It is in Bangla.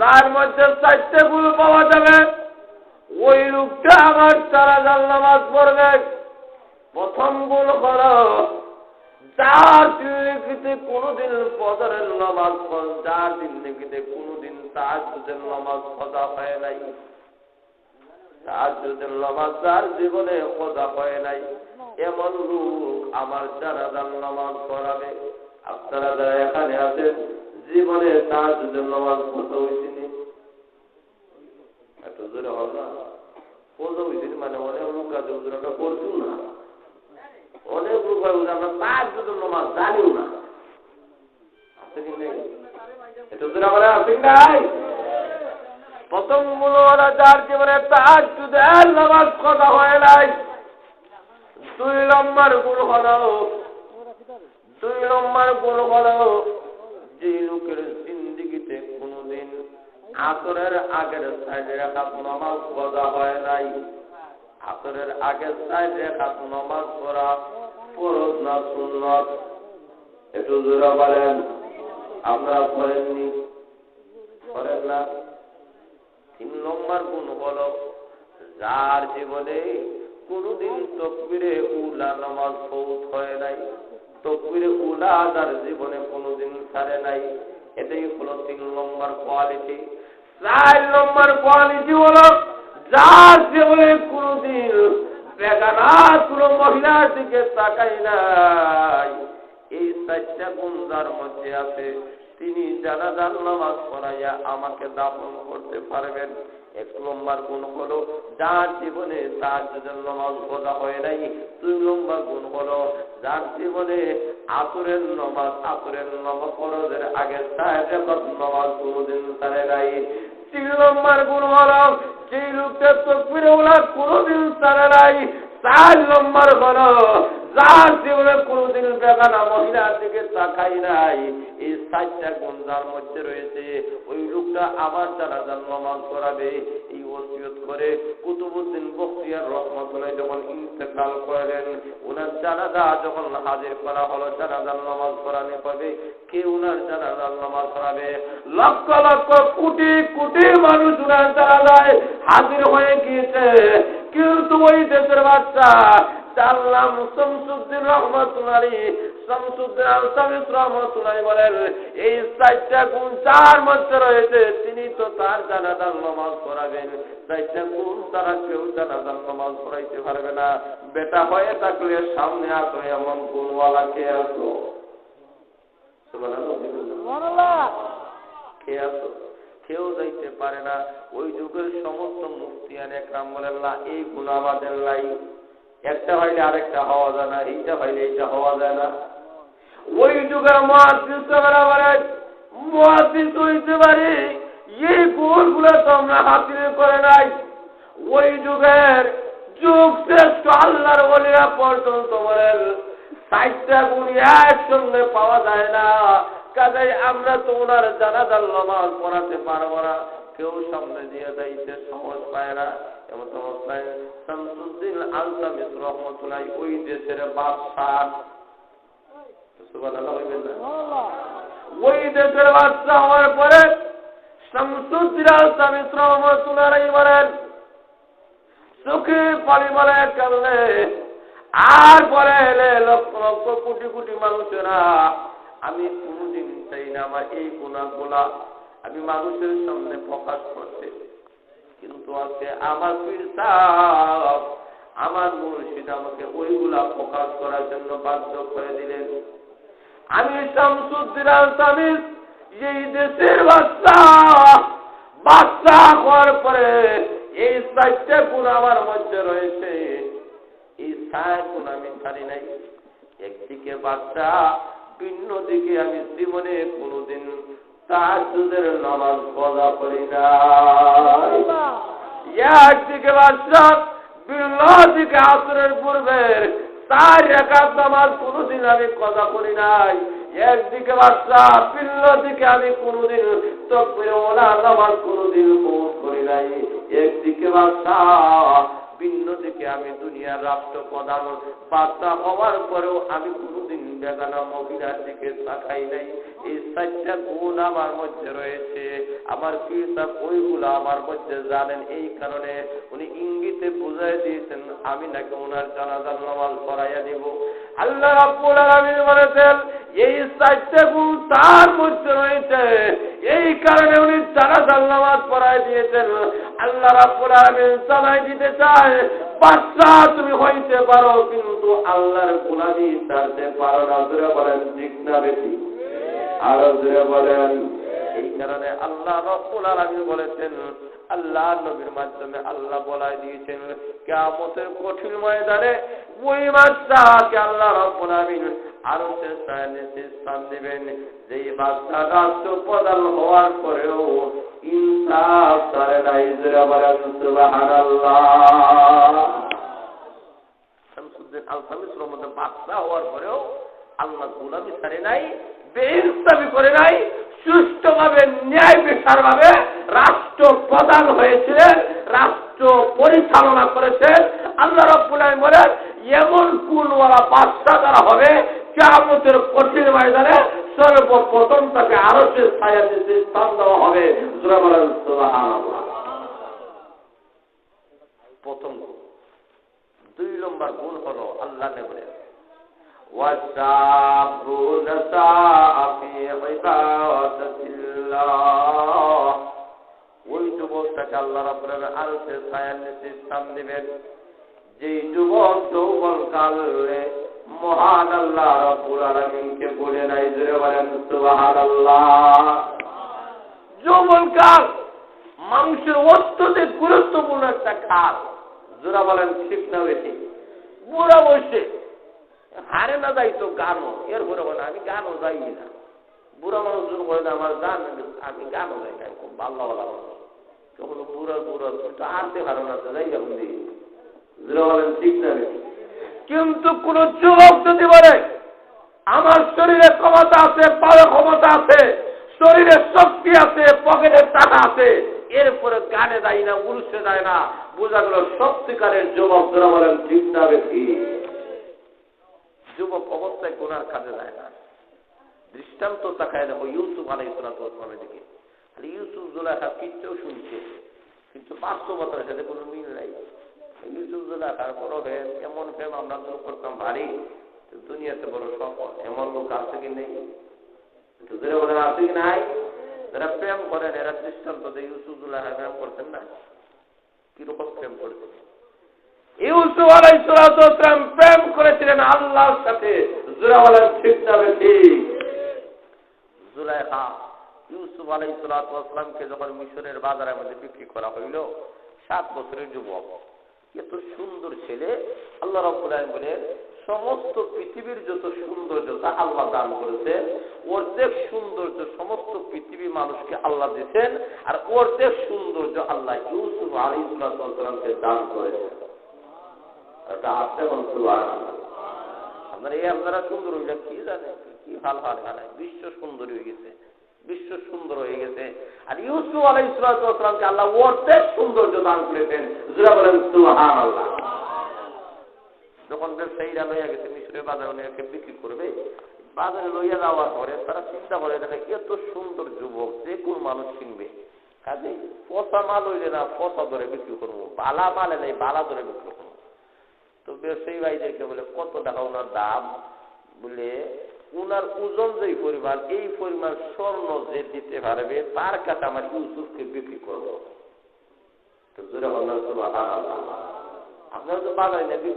যার মধ্যে 4টে গুণ পাওয়া যাবে, ওই লোকটা আমার তারাবির নামাজ পড়বে। প্রথম গুণ হলো যার জিন্দেগিতে কোনদিন ফজরের নামাজ যার জিন্দেগিতে কোনদিন তাহাজ্জুদের নামাজ কজা হয় নাই, তাহাজ্জুদের নামাজ যার জীবনে কজা হয় নাই, এমন লোক আমার জানাজার নামাজ পড়াবে। আপনারা যারা এখানে আছেন জীবনে তাহাজ্জুদের নামাজ কত হয়েছিনি? এত জোরে হল না, কত হয়েছিনি মানে অনেক লোক আছে ওটা করছুন না, অনেক লোক হয় আমরা তাহাজ্জুদের নামাজ জানিও না। আছে কি নেই? এত জোরে আমরা আছি নাই? প্রথম গুলো ওরা যার জীবনে তাহাজ্জুদের নামাজ কজা হয় নাই। 2 নম্বর গুণ হলো যে লোকের জিন্দেগিতে কোনদিন আসরের আগের 4 রাকাত নামাজ পড়া হয় নাই। আসরের আগের 4 রাকাত নামাজ পড়া ফরজ না সুন্নাত? একটু জোরে বলেন। আপনারা পড়েননি? পড়েন না? 3 নম্বর গুণ হলো যার জীবনে কোনদিন তাকবীরে উলা নামাজ ফৌত হয় নাই, তাকবীরে উলা যার জীবনে কোনদিন ছাড়ে নাই। এটাই হলো 3 নম্বর কোয়ালিটি। 4 নম্বর কোয়ালিটি হলো যার জীবনে কোনদিন বেগানা কোনো মহিলার দিকে তাকাই নাই। এই 4টা গুণ যার মধ্যে আছে তিনি জানাজার নামাজ পড়াইয়া আমাকে দাফন করতে পারবেন। 1 নম্বর গুণ হলো যার জীবনে তাহাজ্জুদের নামাজ পড়া হয় নাই। 2 নম্বর গুণ হলো যার জীবনে আসরের নামাজ ফরজের আগে 4 রাকাত নামাজ কোনদিন ছাড়ে নাই। 3 নম্বর গুণ হলো যে লোকটা তাকবীরে উলা কোনদিন ছাড়ে নাই। 4 নম্বর হলো যার জীবনে কোনদিন বেগানা মহিলার দিকে তাকাই নাই। এই 4টা গুণ যার মধ্যে রয়েছে ওই লোকটা আবার জানাজার নামাজ পড়াবে। এই ওসিয়ত করে কুতুবউদ্দিন বখতিয়ার রহমাতুল্লাহ যখন ইন্তেকাল করেন, ওনার জানাজা যখন হাজির করা হলো, জানাজার নামাজ পড়ানো হবে, কে ওনার জানাজার নামাজ পড়াবে? লক্ষ লক্ষ কোটি কোটি মানুষ ওনার জানাজায় হাজির হয়ে গিয়েছে, কিন্তু ওই দেশের বাচ্চা তার নাম শামসুদ্দিন রহমাতুল্লাহ, শামসুদ্দিন আল-শামিস রহমাতুল্লাহ বলেন এই 4টা গুণ যার মধ্যে রয়েছে তিনি তো তার জানাজার নামাজ পড়াবেন। 4টা গুণ তারা কেউ জানাজার নামাজ পড়াইতে পারবে না। বেটা হয়ে থাকলে সামনে আসো, এমন গুণওয়ালা কে আসো? কে আসো? কেউ যাইতে পারে না। ওই যুগের সমস্ত মুফতিয়ান একরাম বলেন না এই গুণ আমাদের লাই, একটা হইলে আরেকটা হওয়া যায় না, এইটা হইলে এইটা হওয়া যায় না। ওই যুগের মুহাদ্দিস হইতে পারি এই গুণগুলো তোমরা হাসিল করে নাই। ওই যুগের যুগ শ্রেষ্ঠ আল্লাহর ওলিরা পর্যন্ত বলেন 4টা গুণ একসঙ্গে পাওয়া যায় না। কাজেই আমরা তো ওনার জানাজার নামাজ পড়াতে পারবো না, কেউ সামনে দিয়ে যাইতে সহজ পায় না। এমন অবস্থায় শামসুদ্দিন আল-শামিস রহমাতুল্লাহ ওই দেশের বাদশাহ, সুবহানাল্লাহ বলবেন না, ওই দেশের বাদশাহ হওয়ার পরে শামসুদ্দিন আল-শামিস রহমাতুল্লাহ বলেন চোখে পানি বলে কাঁদলে, আর পরে এলে লক্ষ লক্ষ কোটি কোটি মানুষেরা আমি কোনদিন চাই না আমার এই গুনাহগুলা আমি মানুষের সামনে প্রকাশ করতে, কিন্তু আজকে আমার পীর সাহেব আমার মুর্শিদ আমাকে ওইগুলা প্রকাশ করার জন্য বাধ্য করে দিলেন। আমি শামসুদ্দিন আল-শামিস এই দেশের বাদশা হওয়ার পরে এই 4টা গুণ আমার মধ্যে রয়েছে, এই 4 গুণ আমি ছাড়ি নাই। একদিকে বাদশা, অন্যদিকে আমি জীবনে কোনদিন তাহাজ্জুদের নামাজ কজা করি না। একদিকে বাদশা, অন্যদিকে আসরের পূর্বের 4 রাকাত নামাজ কোনদিন আমি কজা করি নাই। একদিকে বাদশা, অন্যদিকে আমি কোনদিন তাকবীরে ওলা নামাজ কোনদিন ফৌত করি নাই। একদিকে বাদশা, ভিন্ন দিকে আমি দুনিয়ার রাষ্ট্রপ্রধান বাদশা হওয়ার পরেও আমি কোনোদিন বেগানা মহিলার দিকে তাকাই নাই। এই 4টা গুণ আমার মধ্যে রয়েছে। আমার পীর সাহেব ওইগুলো আমার মধ্যে জানেন। এই কারণে উনি ইঙ্গিতে বুঝাই দিয়েছেন আমি নাকি ওনার জানাজার নামাজ পড়াইয়া দিব। আল্লাহ রাব্বুল আলামিন বলেছেন এই 4টা গুণ তার মধ্যে রয়েছে, এই কারণে উনি জানাজার নামাজ পড়াই দিয়েছেন। আল্লাহ রাব্বুল আলামিন জানাই দিতে চায় বাদশা তুমি হইতে পারো, কিন্তু আল্লাহর গোলামি ছাড়তে পারো না। জোরে বলেন ঠিক না বেশি? আরো জোরে বলেন। এই কারণে আল্লাহ রাব্বুল আলামিন বলেছেন, আল্লাহ নবীর মাধ্যমে আল্লাহ বলাই দিয়েছেন কিয়ামতের কঠিন ময়দানে ওই বাদশাকে আল্লাহ রাব্বুল আলামিন আরশের ছায়ায় স্থান দেবেন যেই বাদশা রাষ্ট্রপ্রধান হওয়ার পরেও ইনসাফ করে নাই। জোরে বলেন সুবহানাল্লাহ। শামসুদ্দিন আল-শামসুর মধ্যে বাদশা হওয়ার পরেও আল্লাহ গোলামি ছাড়ে নাই, বেইনসাফি করে নাই, সুষ্ঠুভাবে ন্যায় বিচারভাবে রাষ্ট্র প্রধান হয়েছিলেন, রাষ্ট্র পরিচালনা করেছেন। আল্লাহ রাব্বুল আলামিন বলেন এমন গুণওয়ালা বাদশা যারা হবে কিয়ামতের কঠিন ময়দানে সর্বপ্রথম তাকে আরশের ছায়ার নিচে স্থান দেওয়া হবে। জোরে বলেন সুবহানাল্লাহ। প্রথম গুণ। 2 নম্বর গুণ হলো আল্লাহ বলেন ওয়াসাবুন সাফি ইবাদাতিল্লাহ। ওই যুবকটাকে আল্লাহ রাব্বুল আলামিন আরশের ছায়ার নিচে স্থান দিবেন যেই যুবক যৌবনকালে মহান আল্লাহ রাব্বুল আলামিনকে বলে নাই। জোরে বলেন সুবহানাল্লাহ। যৌবনকাল মানুষের অত্যধিক গুরুত্বপূর্ণ একটা কাল। জোরে বলেন ঠিক না বেশি? বুড়া বসে হারে না যাইতো গানও, এরপরে বলে আমি গানও যাই না। বুড়া মানুষ বলে আমার গান, আমি গানও যাই না, খুব ভালো ভালো তখন বুড়া বুড়া তুমি তো আনতে পারো না, তো যাই এখন দিই। বলেন ঠিক না? কিন্তু কোন যুবক যদি বলে আমার শরীরে ক্ষমতা আছে, পায়ে ক্ষমতা আছে, শরীরে শক্তি আছে, পকেটে টাকা আছে, এরপরে গানে যায় না, উরুষে যায় না, বোঝা গেল সত্যিকারের যুবক। যারা বলেন ঠিক না বেশি? যুবক অবস্থায় গুনার কাজে যায় না। দৃষ্টান্ত তাকায় দেখো ইউসুফ আলাইহিস সালামের দিকে। ইউসুফ জুলাইখা কিচ্ছু শুনছে, কিন্তু বাস্তবতার সাথে কোনো মিল নাই। ইউসুফ জুলাইখার বড় প্রেম, এমন প্রেম আমরা তো করতাম ভারী, দুনিয়াতে বড় সফল। এমন লোক আছে কি নেই? আছে কি নাই? যারা প্রেম করেন এরা দৃষ্টান্ত দেয়। ইউসুফ জুলাইখা প্রেম করতেন না? কিরকম প্রেম করতেন? ইউসুফ আলাইহিস সালাম প্রেম করেছিলেন আল্লাহর সাথে। জোরে বলেন ঠিক না ঠিক? জুলাইখা ইউসুফ আলাইহিস সালামকে যখন মিশরের বাজারের মধ্যে বিক্রি করা হইল, 7 বছরের যুবক, এত সুন্দর ছেলে। আল্লাহ রাব্বুল আলামিন বলেন সমস্ত পৃথিবীর যত সৌন্দর্য তা আল্লাহ দান করেছেন, অর্ধেক সৌন্দর্য সমস্ত পৃথিবী মানুষকে আল্লাহ দিয়েছেন, আর অর্ধেক সৌন্দর্য আল্লাহ ইউসুফ আলাইহিস সালামকে দান করেছেন। এটা আসতে আপনারা এই আপনারা সুন্দর হয়ে যান, কি জানেন কি ভালো ভালো গানে বিশ্ব সুন্দরী হয়ে গেছে, বিশ্ব সুন্দর হয়ে গেছে। আর ইউসুফ আলাইহিস সালামকে আল্লাহ অর্ধেক সৌন্দর্য দান করেছেন। যারা বলেন সুবহানাল্লাহ। যখন ব্যবসায়ীরা লইয়া গেছে মিশরের বাজারে ওনাকে বিক্রি করবে, বাজারে লইয়া যাওয়ার পরে তারা চিন্তা করে দেখে এত সুন্দর যুবক যে কোন মানুষ কিনবে, কাজে পচা মাল হইলে না পচা ধরে বিক্রি করবো, বালা মালে নেই বালা ধরে বিক্রি করবো। তো ব্যবসায়ী ভাইদেরকে বলে কত টাকা ওনার দাম, বলে উনার ওজন যেই পরিমাণ, এই পরিমাণ স্বর্ণ যে দিতে পারবে তার কাছে আমার ইউসুফকে বিক্রি করবো। তো জোরে বললাম সুবহানাল্লাহ। আপনারা তো বাজারে বিক্রি